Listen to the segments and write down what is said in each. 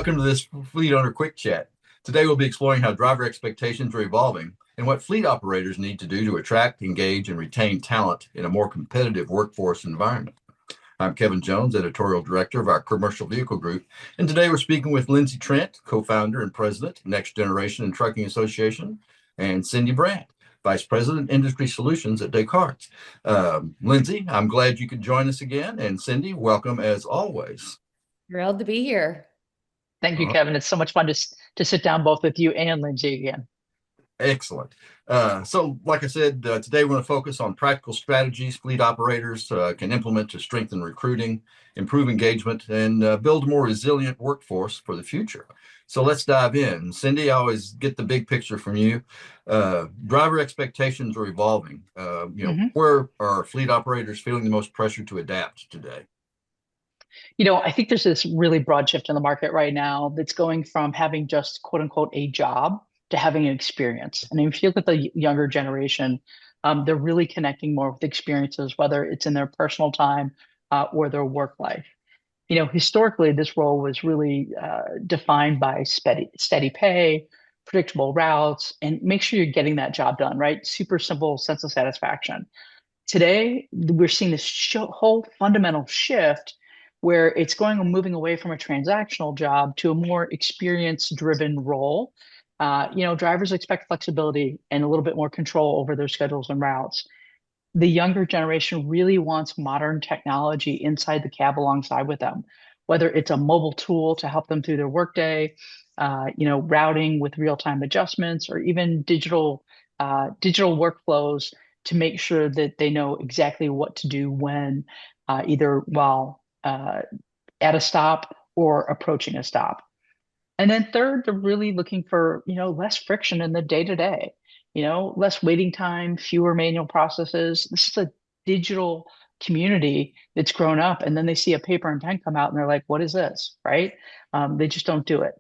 Welcome to this FleetOwner Quick Chat. Today we'll be exploring how driver expectations are evolving and what fleet operators need to do to attract, engage, and retain talent in a more competitive workforce environment. I'm Kevin Jones, Editorial Director of our Commercial Vehicle Group, and today we're speaking with Lindsey Trent, Co-founder and President, Next Generation and Trucking Association, and Cyndi Brandt, Vice President, Industry Solutions at Descartes. Lindsey, I'm glad you could join us again, and Cyndi, welcome as always. Thrilled to be here. Thank you, Kevin. It's so much fun to sit down both with you and Lindsey again. Excellent. So, like I said, today we're going to focus on practical strategies fleet operators can implement to strengthen recruiting, improve engagement, and build a more resilient workforce for the future. So let's dive in. Cyndi, I always get the big picture from you. Driver expectations are evolving. Where are fleet operators feeling the most pressure to adapt today? I think there's this really broad shift in the market right now that's going from having just quote unquote a job to having an experience. And if you look at the younger generation, they're really connecting more with experiences, whether it's in their personal time or their work life. Historically, this role was really defined by steady pay, predictable routes, and make sure you're getting that job done, right? Super simple sense of satisfaction. Today, we're seeing this whole fundamental shift where it's moving away from a transactional job to a more experience-driven role. Drivers expect flexibility and a little bit more control over their schedules and routes. The younger generation really wants modern technology inside the cab alongside with them, whether it's a mobile tool to help them through their workday, routing with real-time adjustments, or even digital workflows to make sure that they know exactly what to do when, either while at a stop or approaching a stop. And then third, they're really looking for, less friction in the day-to-day, less waiting time, fewer manual processes. This is a digital community that's grown up, and then they see a paper and pen come out and they're like, what is this, right? They just don't do it.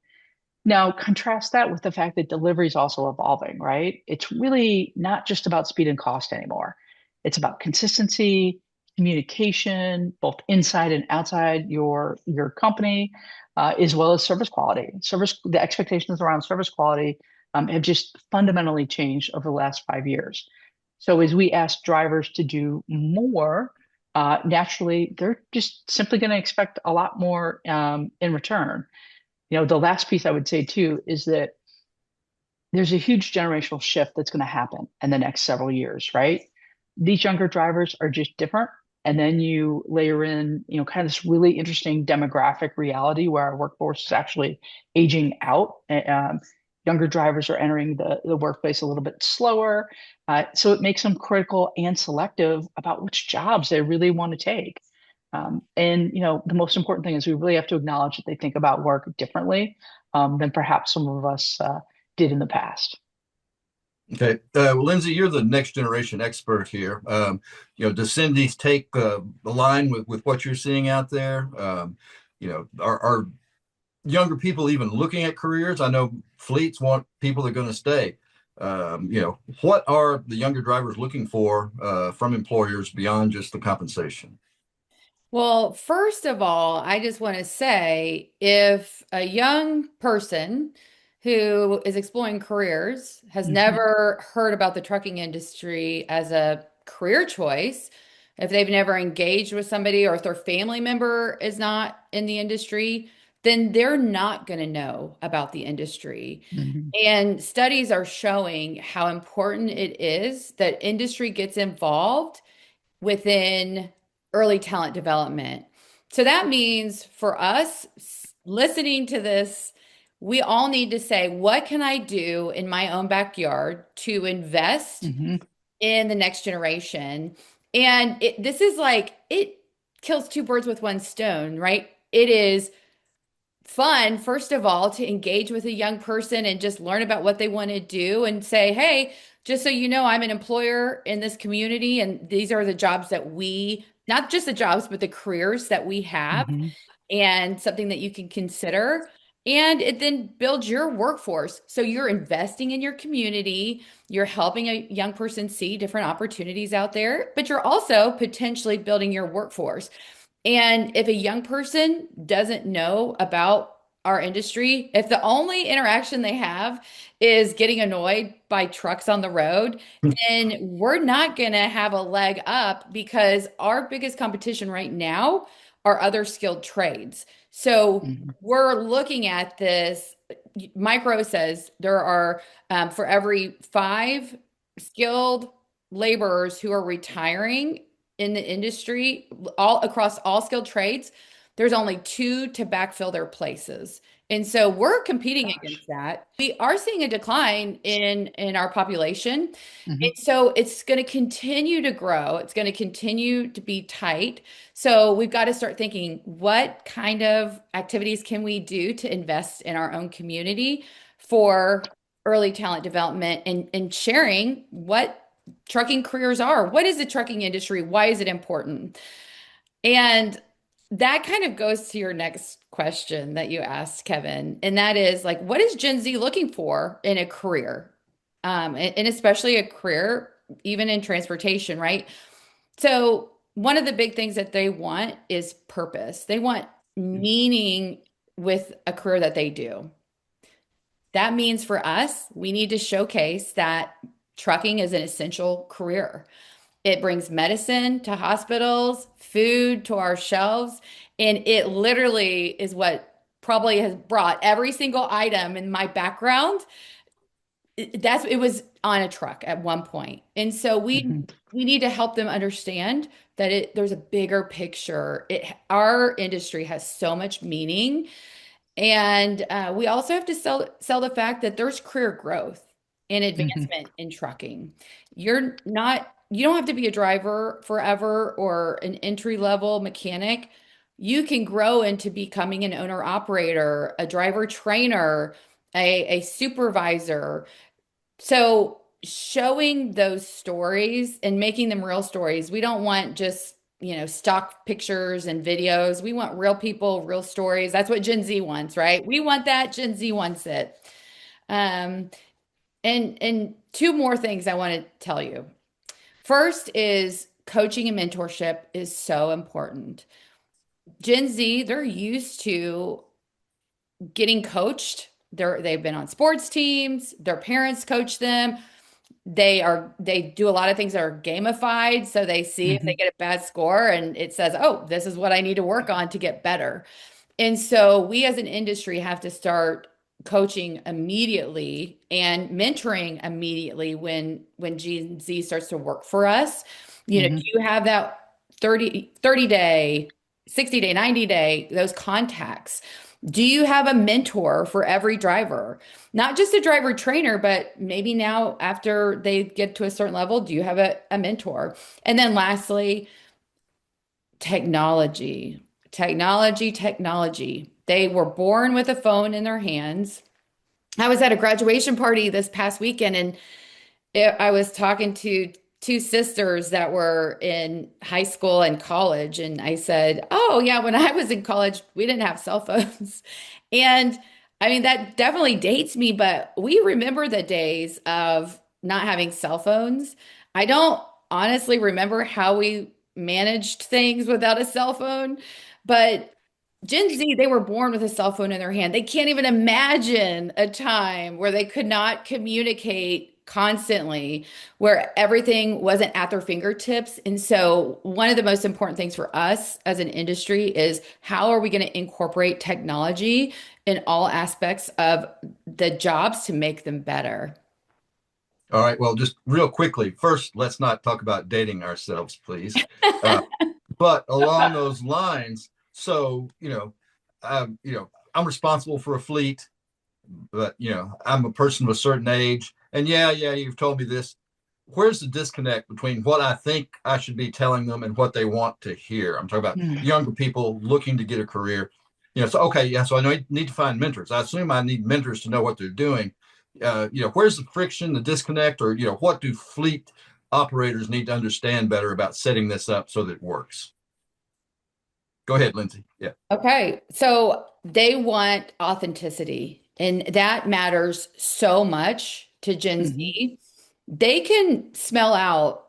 Now, contrast that with the fact that delivery is also evolving, right? It's really not just about speed and cost anymore. It's about consistency, communication, both inside and outside your company, as well as service quality. The expectations around service quality have just fundamentally changed over the last 5 years. So as we ask drivers to do more, naturally, they're just simply going to expect a lot more in return. The last piece I would say too is that there's a huge generational shift that's going to happen in the next several years, right? These younger drivers are just different. And then you layer in, kind of this really interesting demographic reality where our workforce is actually aging out. Younger drivers are entering the workplace a little bit slower. So it makes them critical and selective about which jobs they really want to take. The most important thing is we really have to acknowledge that they think about work differently than perhaps some of us did in the past. Okay. Well, Lindsey, you're the next generation expert here. Does Cyndi take line with what you're seeing out there? Are younger people even looking at careers? I know fleets want people that are going to stay. What are the younger drivers looking for from employers beyond just the compensation? Well, first of all, I just want to say if a young person who is exploring careers has never heard about the trucking industry as a career choice, if they've never engaged with somebody or if their family member is not in the industry, then they're not going to know about the industry. And studies are showing how important it is that industry gets involved within early talent development. So that means for us listening to this, we all need to say, what can I do in my own backyard to invest in the next generation? And this is like, it kills two birds with one stone, right? It is fun, first of all, to engage with a young person and just learn about what they want to do and say, hey, just so you know, I'm an employer in this community, and these are the jobs that not just the jobs, but the careers that we have, and something that you can consider. And it then builds your workforce. So you're investing in your community, you're helping a young person see different opportunities out there, but you're also potentially building your workforce. And if a young person doesn't know about our industry, if the only interaction they have is getting annoyed by trucks on the road, then we're not going to have a leg up because our biggest competition right now are other skilled trades. So Mhm. we're looking at this. Micro says there are for every five skilled laborers who are retiring in the industry, all across all skilled trades, there's only two to backfill their places. And so we're competing Gosh. against that. We are seeing a decline in our population. And Mhm. so it's going to continue to grow. It's going to continue to be tight. So we've got to start thinking, what kind of activities can we do to invest in our own community for early talent development and sharing what trucking careers are. What is the trucking industry? Why is it important? And that kind of goes to your next question that you asked, Kevin. And that is like, what is Gen Z looking for in a career? And especially a career, even in transportation, right? So, one of the big things that they want is purpose. They want meaning with a career that they do. That means for us, we need to showcase that trucking is an essential career. It brings medicine to hospitals, food to our shelves, and it literally is what probably has brought every single item in my background. It was on a truck at one point. And so Mhm. we need to help them understand that there's a bigger picture. Our industry has so much meaning, and we also have to sell the fact that there's career growth and Mhm. advancement in trucking. You don't have to be a driver forever or an entry level mechanic. You can grow into becoming an owner operator, a driver trainer, a supervisor. So showing those stories and making them real stories, we don't want just, stock pictures and videos. We want real people, real stories. That's what Gen Z wants, right? We want that. Gen Z wants it. Um, and two more things I want to tell you. First is coaching and mentorship is so important. Gen Z, they're used to getting coached. They've been on sports teams, their parents coach them. They do a lot of things that are gamified. So they see if they Mhm. get a bad score and it says, oh, this is what I need to work on to get better. And so we as an industry have to start coaching immediately and mentoring immediately when Gen Z starts to work for us. Do Mhm. you have that 30 day, 60 day, 90 day, those contacts? Do you have a mentor for every driver? Not just a driver trainer, but maybe now after they get to a certain level, do you have a mentor? And then lastly, technology, technology. They were born with a phone in their hands. I was at a graduation party this past weekend and I was talking to two sisters that were in high school and college. And I said, oh, yeah, when I was in college, we didn't have cell phones. And I mean, that definitely dates me, but we remember the days of not having cell phones. I don't honestly remember how we managed things without a cell phone, but Gen Z, they were born with a cell phone in their hand. They can't even imagine a time where they could not communicate constantly, where everything wasn't at their fingertips. And so, one of the most important things for us as an industry is how are we going to incorporate technology in all aspects of the jobs to make them better? All right. Well, just real quickly, first, let's not talk about dating ourselves, please. Uh, but along those lines, so I'm responsible for a fleet, but I'm a person of a certain age, and yeah, you've told me this. Where's the disconnect between what I think I should be telling them and what they want to hear? I'm talking about Mhm. younger people looking to get a career. So okay, yeah, so I know I need to find mentors. I assume I need mentors to know what they're doing. Where's the friction, the disconnect, or what do fleet operators need to understand better about setting this up so that it works? Go ahead, Lindsey. Yeah. Okay, so they want authenticity, and that matters so much to Gen Mhm. Z. They can smell out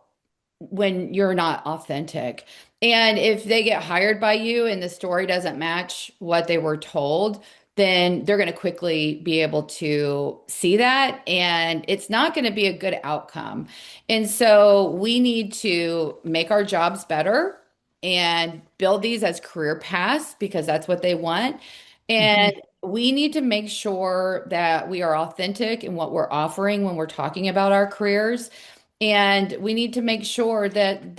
when you're not authentic. And if they get hired by you and the story doesn't match what they were told, then they're going to quickly be able to see that, and it's not going to be a good outcome. And so we need to make our jobs better and build these as career paths because that's what they want. And we need to make sure that we are authentic in what we're offering when we're talking about our careers. And we need to make sure that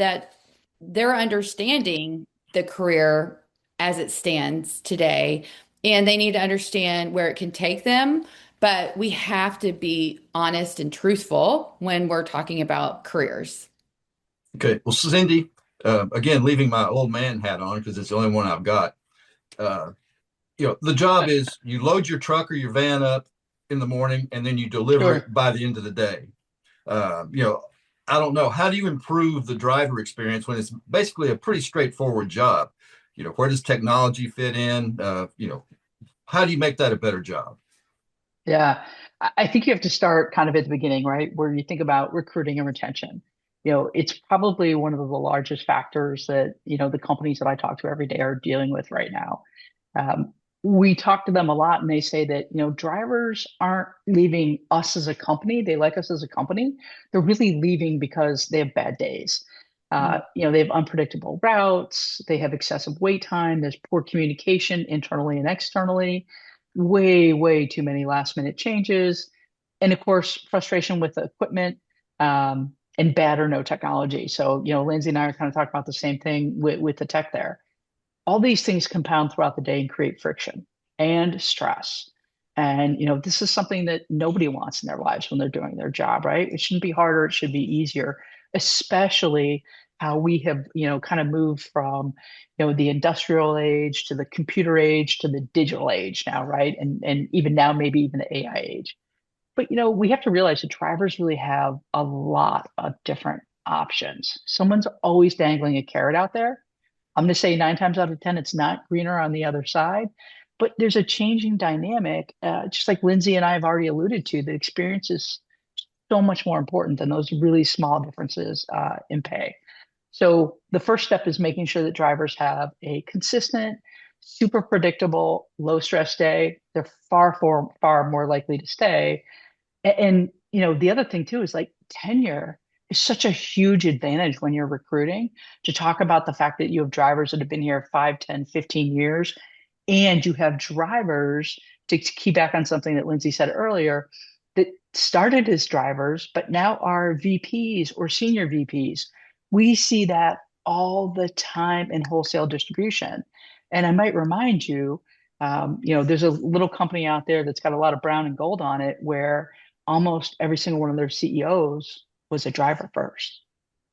they're understanding the career as it stands today, and they need to understand where it can take them. But we have to be honest and truthful when we're talking about careers. Okay. Well, Cyndi, again, leaving my old man hat on because it's the only one I've got. Uh, the job is you load your truck or your van up in the morning and then you deliver Sure. it by the end of the day. Uh, you know, I don't know. How do you improve the driver experience when it's basically a pretty straightforward job? Where does technology fit in? How do you make that a better job? Yeah, I think you have to start kind of at the beginning, right? Where you think about recruiting and retention. It's probably one of the largest factors that, the companies that I talk to every day are dealing with right now. Um, we talk to them a lot and they say that, drivers aren't leaving us as a company. They like us as a company. They're really leaving because they have bad days. They have unpredictable routes. They have excessive wait time. There's poor communication internally and externally, way, way too many last minute changes. And of course, frustration with the equipment, and bad or no technology. So, Lindsay and I are kind of talking about the same thing with the tech there. All these things compound throughout the day and create friction and stress. And, this is something that nobody wants in their lives when they're doing their job, right? It shouldn't be harder. It should be easier, especially how we have, kind of moved from, the industrial age to the computer age to the digital age now, right? And even now, maybe even the AI age. But, we have to realize that drivers really have a lot of different options. Someone's always dangling a carrot out there. I'm going to say 9 times out of 10, it's not greener on the other side. But there's a changing dynamic, just like Lindsay and I have already alluded to. The experience is so much more important than those really small differences in pay. So the first step is making sure that drivers have a consistent, super predictable, low stress day. They're far more likely to stay. And the other thing too is like tenure is such a huge advantage when you're recruiting, to talk about the fact that you have drivers that have been here 5, 10, 15 years, and you have drivers to key back on something that Lindsay said earlier, that started as drivers, but now are VPs or senior VPs. We see that all the time in wholesale distribution. And I might remind you, there's a little company out there that's got a lot of brown and gold on it where almost every single one of their CEOs was a driver first.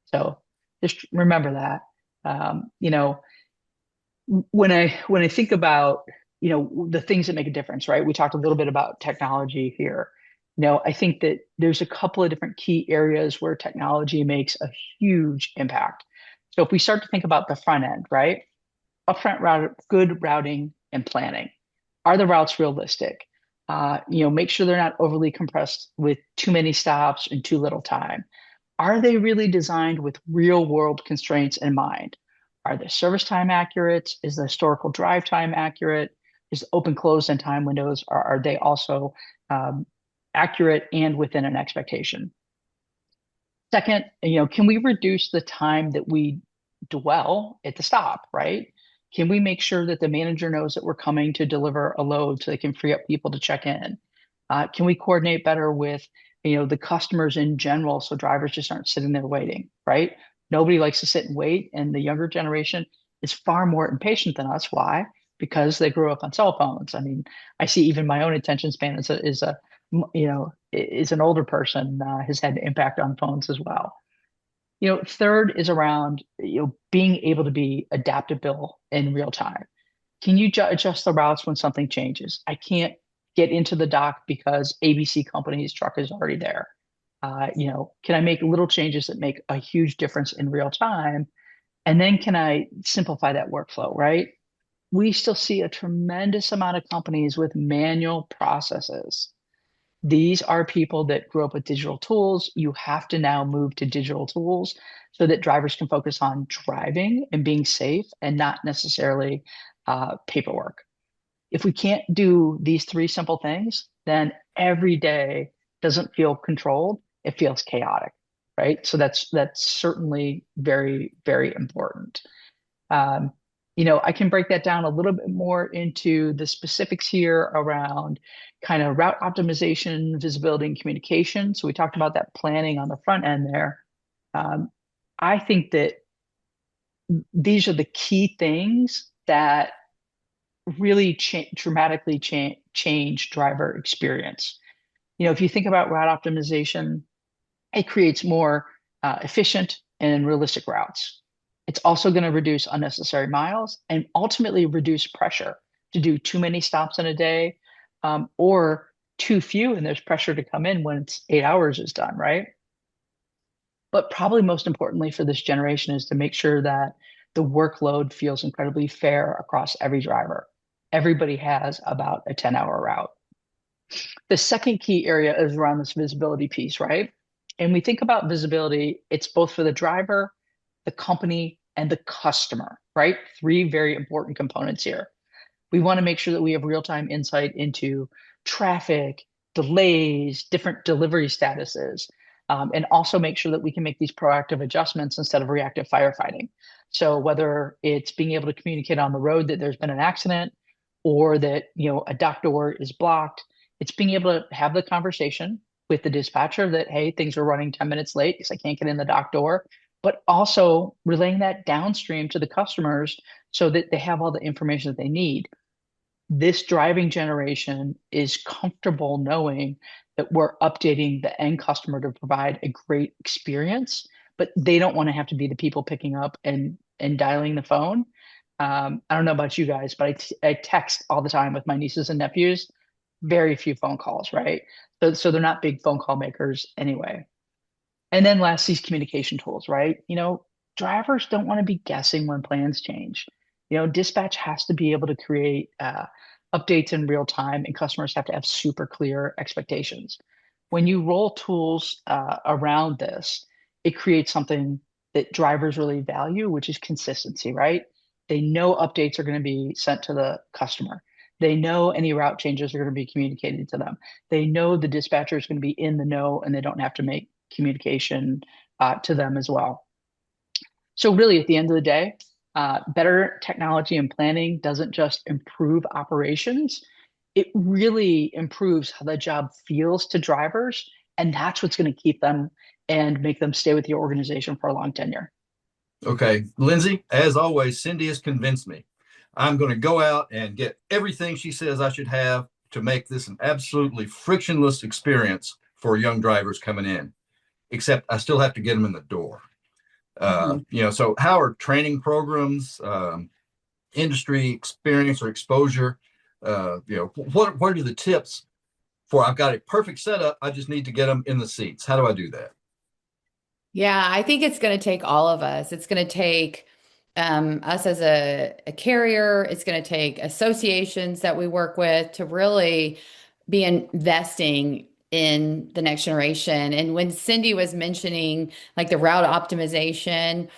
So just remember that. When I think about, the things that make a difference, right? We talked a little bit about technology here. I think that there's a couple of different key areas where technology makes a huge impact. So if we start to think about the front end, right? Upfront good routing and planning. Are the routes realistic? Make sure they're not overly compressed with too many stops and too little time. Are they really designed with real world constraints in mind? Are the service time accurate? Is the historical drive time accurate? Is the open close and time windows, are they also accurate and within an expectation? Second, can we reduce the time that we dwell at the stop, right? Can we make sure that the manager knows that we're coming to deliver a load so they can free up people to check in? Can we coordinate better with, the customers in general so drivers just aren't sitting there waiting, right? Nobody likes to sit and wait, and the younger generation is far more impatient than us. Why? Because they grew up on cell phones. I mean, I see even my own attention span is an older person, has had an impact on phones as well. Third is around, being able to be adaptable in real time. Can you adjust the routes when something changes? I can't get into the dock because ABC company's truck is already there. Can I make little changes that make a huge difference in real time? And then can I simplify that workflow, right? We still see a tremendous amount of companies with manual processes. These are people that grew up with digital tools. You have to now move to digital tools so that drivers can focus on driving and being safe and not necessarily paperwork. If we can't do these three simple things, then every day doesn't feel controlled. It feels chaotic, right? So that's certainly very, very important. Um, I can break that down a little bit more into the specifics here around kind of route optimization, visibility, and communication. So we talked about that planning on the front end there. Um, I think that these are the key things that really dramatically change driver experience. If you think about route optimization, it creates more efficient and realistic routes. It's also going to reduce unnecessary miles and ultimately reduce pressure to do too many stops in a day, or too few, and there's pressure to come in when it's 8 hours is done, right? But probably most importantly for this generation is to make sure that the workload feels incredibly fair across every driver. Everybody has about a 10-hour route. The second key area is around this visibility piece, right? And we think about visibility, it's both for the driver, the company, and the customer, right? Three very important components here. We want to make sure that we have real-time insight into traffic, delays, different delivery statuses, and also make sure that we can make these proactive adjustments instead of reactive firefighting. So whether it's being able to communicate on the road that there's been an accident or that, a dock door is blocked, it's being able to have the conversation with the dispatcher that, hey, things are running 10 minutes late because I can't get in the dock door, but also relaying that downstream to the customers so that they have all the information that they need. This driving generation is comfortable knowing that we're updating the end customer to provide a great experience, but they don't want to have to be the people picking up and dialing the phone. I don't know about you guys, but I text all the time with my nieces and nephews. Very few phone calls, right? So they're not big phone call makers anyway. And then last, these communication tools, right? Drivers don't want to be guessing when plans change. Dispatch has to be able to create updates in real time, and customers have to have super clear expectations. When you roll tools around this, it creates something that drivers really value, which is consistency, right? They know updates are going to be sent to the customer. They know any route changes are going to be communicated to them. They know the dispatcher is going to be in the know and they don't have to make communication to them as well. So really, at the end of the day, better technology and planning doesn't just improve operations, it really improves how the job feels to drivers. And that's what's going to keep them and make them stay with your organization for a long tenure. Okay, Lindsey, as always, Cyndi has convinced me. I'm going to go out and get everything she says I should have to make this an absolutely frictionless experience for young drivers coming in, except I still have to get them in the door. So how are training programs, industry experience or exposure, what are the tips for I've got a perfect setup, I just need to get them in the seats? How do I do that? Yeah, I think it's going to take all of us. It's going to take us as a carrier. It's going to take associations that we work with to really be investing in the next generation. And when Cyndi was mentioning like the route optimization,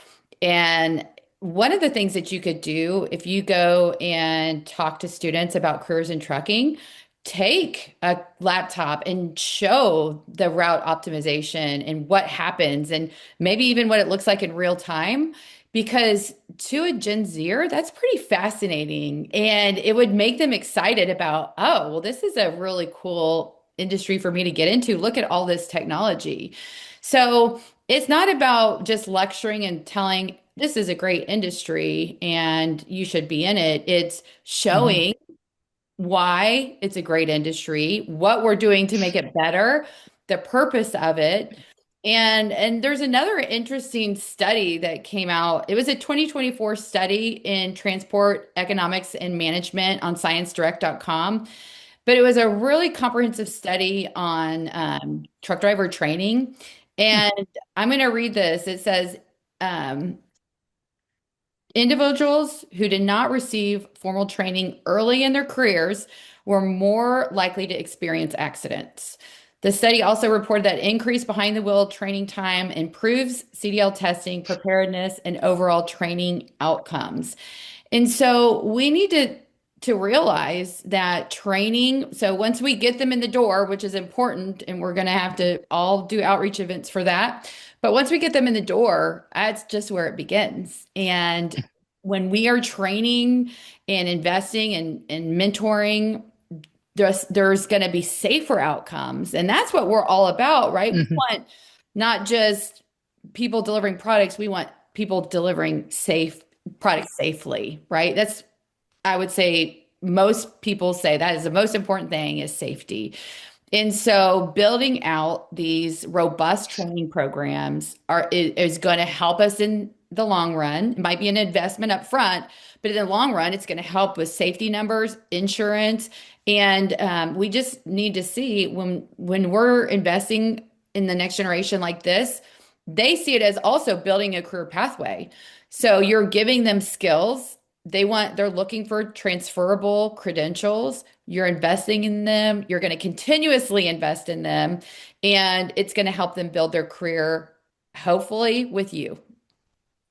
and one of the things that you could do if you go and talk to students about careers in trucking, take a laptop and show the route optimization and what happens and maybe even what it looks like in real time. Because to a Gen Zer, that's pretty fascinating. And it would make them excited about, oh, well, this is a really cool industry for me to get into. Look at all this technology. So it's not about just lecturing and telling this is a great industry and you should be in it. It's showing why it's a great industry, what we're doing to make it better, the purpose of it. And there's another interesting study that came out. It was a 2024 study in transport economics and management on sciencedirect.com, but it was a really comprehensive study on truck driver training. And I'm going to read this. It says, individuals who did not receive formal training early in their careers were more likely to experience accidents. The study also reported that increased behind the wheel training time improves CDL testing, preparedness, and overall training outcomes. And so we need to to realize that training, so once we get them in the door, which is important, and we're going to have to all do outreach events for that. But once we get them in the door, that's just where it begins. And when we are training and investing and mentoring, there's going to be safer outcomes. And that's what we're all about, right? We Mhm. want not just people delivering products, we want people delivering safe products safely, right? That's, I would say, most people say that is the most important thing is safety. And so building out these robust training programs is going to help us in the long run. It might be an investment up front, but in the long run, it's going to help with safety numbers, insurance, and we just need to see when we're investing in the next generation like this, they see it as also building a career pathway. So you're giving them skills. They're looking for transferable credentials. You're investing in them. You're going to continuously invest in them, and it's going to help them build their career, hopefully with you.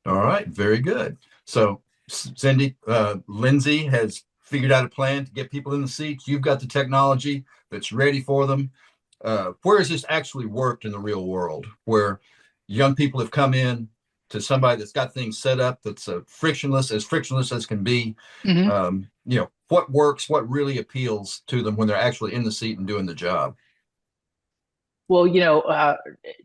All right, very good. So, Cyndi, Lindsey has figured out a plan to get people in the seats. You've got the technology that's ready for them. Where has this actually worked in the real world, where young people have come in to somebody that's got things set up that's frictionless as can be? Mhm. What works, what really appeals to them when they're actually in the seat and doing the job? Well,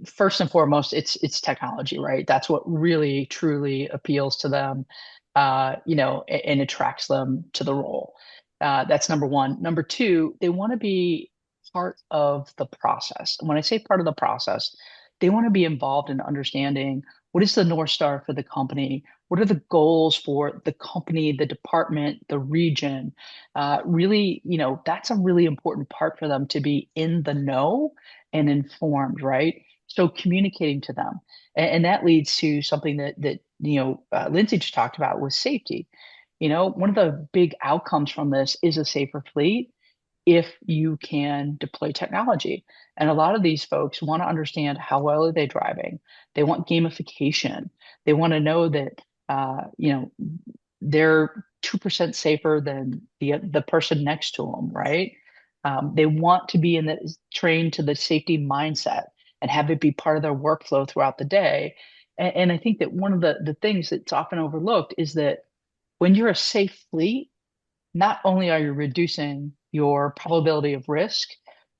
first and foremost, it's technology, right? That's what really truly appeals to them, and attracts them to the role. That's number one. Number two, they want to be part of the process. And when I say part of the process, they want to be involved in understanding what is the North Star for the company? What are the goals for the company, the department, the region? Really, that's a really important part for them to be in the know and informed, right? So communicating to them, and that leads to something that Lindsey just talked about was safety. One of the big outcomes from this is a safer fleet if you can deploy technology. And a lot of these folks want to understand how well are they driving. They want gamification. They want to know that they're 2% safer than the person next to them, right? They want to be trained to the safety mindset and have it be part of their workflow throughout the day. And I think that one of the things that's often overlooked is that when you're a safe fleet, not only are you reducing your probability of risk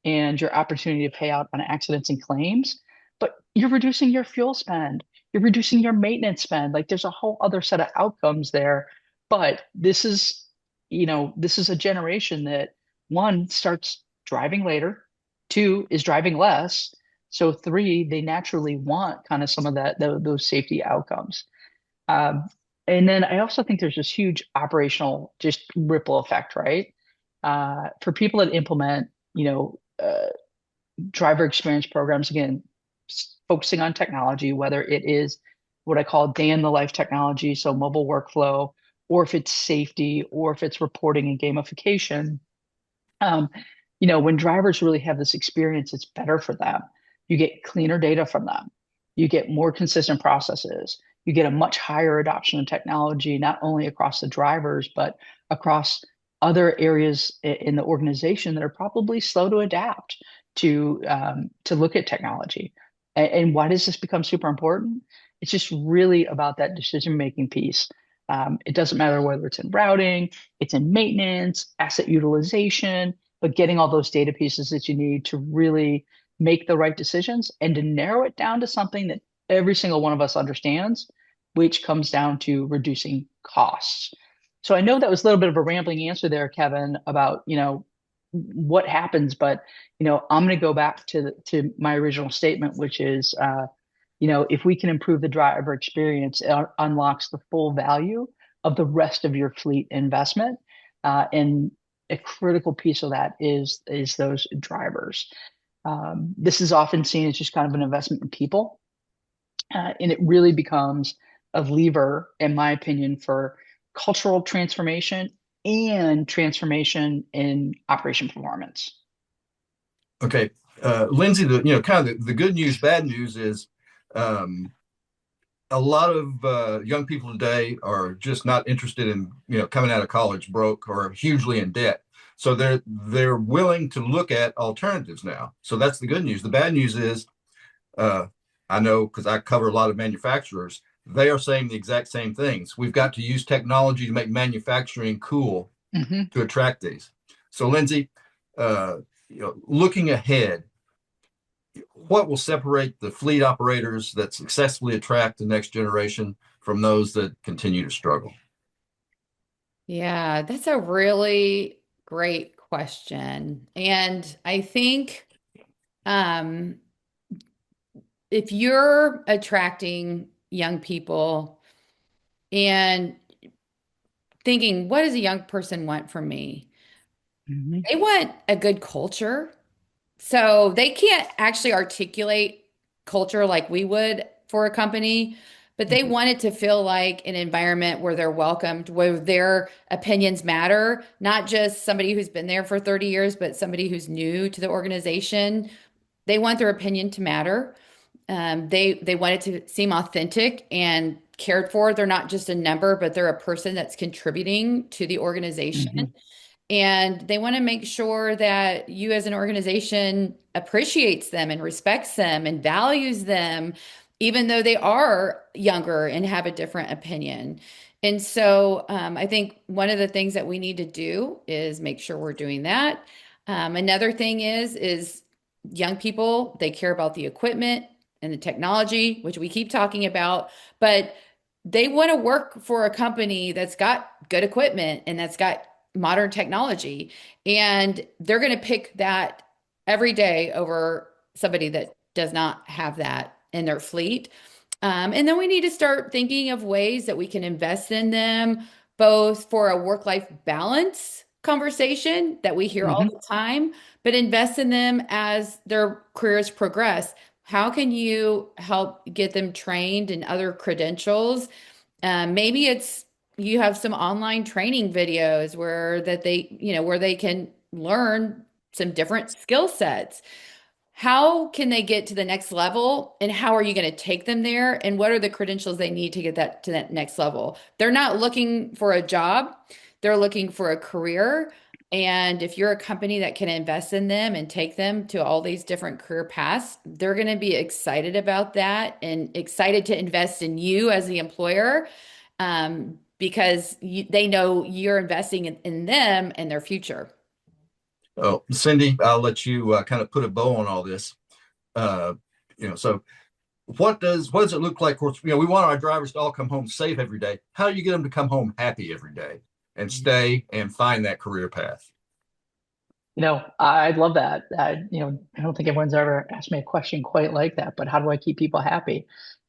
and your opportunity to pay out on accidents and claims, but you're reducing your fuel spend, you're reducing your maintenance spend. Like there's a whole other set of outcomes there. But this is a generation that one starts driving later, two is driving less. So three, they naturally want kind of some of those safety outcomes. Um, and then I also think there's this huge operational just ripple effect, right? For people that implement, driver experience programs, again, focusing on technology, whether it is what I call day in the life technology, so mobile workflow, or if it's safety, or if it's reporting and gamification. Um, when drivers really have this experience, it's better for them. You get cleaner data from them. You get more consistent processes. You get a much higher adoption of technology, not only across the drivers, but across other areas in the organization that are probably slow to adapt to look at technology. And why does this become super important? It's just really about that decision-making piece. It doesn't matter whether it's in routing, it's in maintenance, asset utilization, but getting all those data pieces that you need to really make the right decisions and to narrow it down to something that every single one of us understands, which comes down to reducing costs. So I know that was a little bit of a rambling answer there, Kevin, about, what happens, but, I'm going to go back to my original statement, which is, if we can improve the driver experience, it unlocks the full value of the rest of your fleet investment. And a critical piece of that is those drivers. This is often seen as just kind of an investment in people, and it really becomes a lever, in my opinion, for cultural transformation and transformation in operation performance. Okay, Lindsey, kind of the good news, bad news is um, a lot of young people today are just not interested in coming out of college broke or hugely in debt. So they're willing to look at alternatives now. So that's the good news. The bad news is, uh, I know because I cover a lot of manufacturers, they are saying the exact same things. We've got to use technology to make manufacturing cool to attract these. So Lindsey, uh, looking ahead, what will separate the fleet operators that successfully attract the next generation from those that continue to struggle? Yeah, that's a really great question. And I think um, if you're attracting young people and thinking, what does a young person want from me? Mhm. They want a good culture. So they can't actually articulate culture like we would for a company, but they want it to feel like an environment where they're welcomed, where their opinions matter, not just somebody who's been there for 30 years, but somebody who's new to the organization. They want their opinion to matter. They want it to seem authentic and cared for. They're not just a number, but they're a person that's contributing to the organization. Mhm. And they want to make sure that you as an organization appreciates them and respects them and values them, even though they are younger and have a different opinion. And so I think one of the things that we need to do is make sure we're doing that. Another thing is young people, they care about the equipment and the technology, which we keep talking about, but they want to work for a company that's got good equipment and that's got modern technology. And they're going to pick that every day over somebody that does not have that in their fleet. And then we need to start thinking of ways that we can invest in them, both for a work-life balance conversation that we hear all Mhm. the time, but invest in them as their careers progress. How can you help get them trained in other credentials? Maybe it's you have some online training videos where that they, where they can learn some different skill sets. How can they get to the next level and how are you going to take them there and what are the credentials they need to get that to that next level? They're not looking for a job, they're looking for a career. And if you're a company that can invest in them and take them to all these different career paths, they're going to be excited about that and excited to invest in you as the employer, because they know you're investing in them and their future. Oh, Cyndi, I'll let you kind of put a bow on all this. Uh, so what does it look like? Of course, we want our drivers to all come home safe every day. How do you get them to come home happy every day and stay and find that career path? I love that. I don't think everyone's ever asked me a question quite like that, but how do I keep people happy?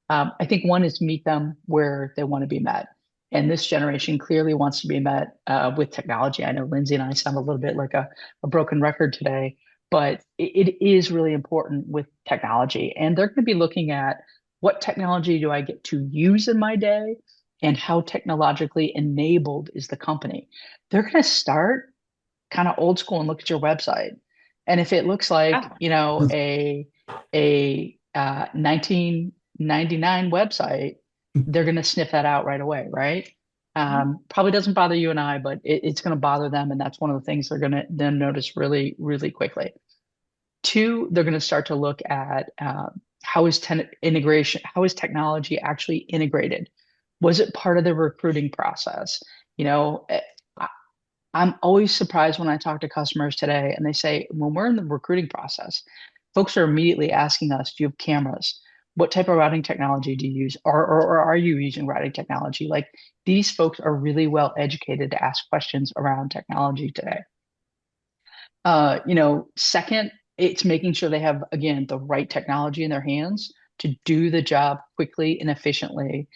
I think one is meet them where they want to be met. And this generation clearly wants to be met with technology. I know Lindsey and I sound a little bit like a broken record today, but it is really important with technology. And they're going to be looking at what technology do I get to use in my day and how technologically enabled is the company. They're going to start kind of old school and look at your website. And if it looks like, Yeah. a 1999 website, they're going to sniff that out right away, right? Probably doesn't bother you and I, but it's going to bother them, and that's one of the things they're going to then notice really, really quickly. Two, they're going to start to look at how is technology actually integrated? Was it part of the recruiting process? You know, I'm always surprised when I talk to customers today and they say, when we're in the recruiting process, folks are immediately asking us, do you have cameras? What type of routing technology do you use? Or are you using routing technology? Like these folks are really well educated to ask questions around technology today. Second, it's making sure they have, again, the right technology in their hands to do the job quickly and efficiently,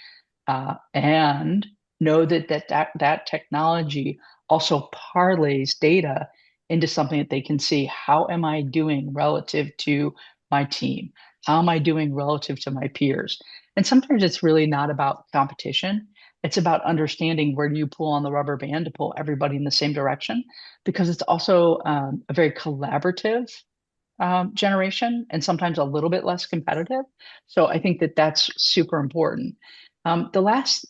and know that technology also parlays data into something that they can see. How am I doing relative to my team? How am I doing relative to my peers? And sometimes it's really not about competition. It's about understanding where do you pull on the rubber band to pull everybody in the same direction, because it's also a very collaborative generation and sometimes a little bit less competitive. So I think that that's super important. The last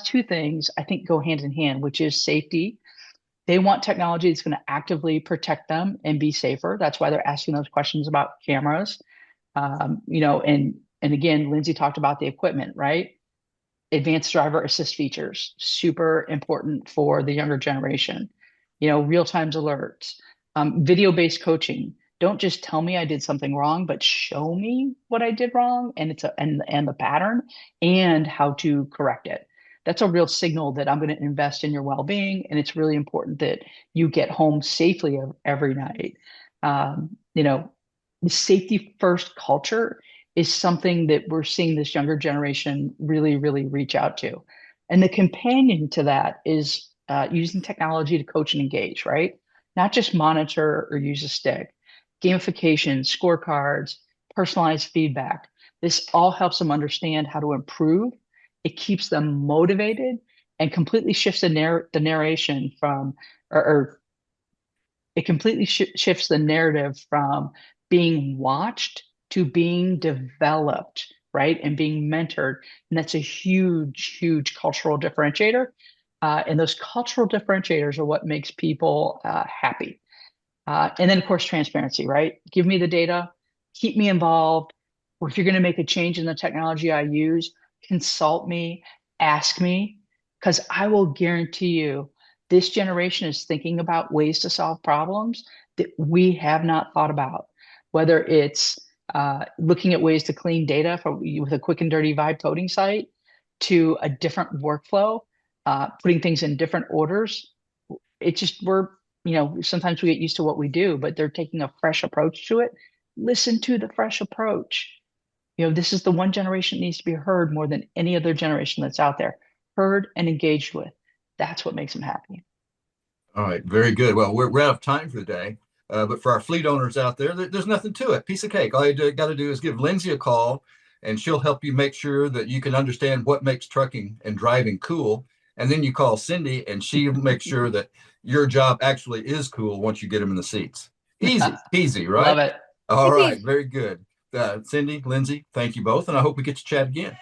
two things I think go hand in hand, which is safety. They want technology that's going to actively protect them and be safer. That's why they're asking those questions about cameras. And again, Lindsey talked about the equipment, right? Advanced driver assist features, super important for the younger generation. Real-time alerts, video-based coaching. Don't just tell me I did something wrong, but show me what I did wrong and and the pattern and how to correct it. That's a real signal that I'm going to invest in your well-being, and it's really important that you get home safely every night. The safety first culture is something that we're seeing this younger generation really, really reach out to. And the companion to that is using technology to coach and engage, right? Not just monitor or use a stick. Gamification, scorecards, personalized feedback. This all helps them understand how to improve. It keeps them motivated and completely shifts the narration from, or it completely shifts the narrative from being watched to being developed, right? And being mentored. And that's a huge, huge cultural differentiator. And those cultural differentiators are what makes people happy. And then, of course, transparency, right? Give me the data, keep me involved. Or if you're going to make a change in the technology I use, consult me, ask me, because I will guarantee you this generation is thinking about ways to solve problems that we have not thought about, whether it's looking at ways to clean data with a quick and dirty vibe coding site to a different workflow, putting things in different orders. It's just sometimes we get used to what we do, but they're taking a fresh approach to it. Listen to the fresh approach. This is the one generation that needs to be heard more than any other generation that's out there. Heard and engaged with. That's what makes them happy. All right, very good. Well, we're out of time for the day. But for our fleet owners out there, there's nothing to it. Piece of cake. All you got to do is give Lindsey a call, and she'll help you make sure that you can understand what makes trucking and driving cool. And then you call Cyndi, and she makes sure that your job actually is cool once you get them in the seats. Easy, easy, right? Love it. All right, very good. Cyndi, Lindsey, thank you both, and I hope we get to chat again.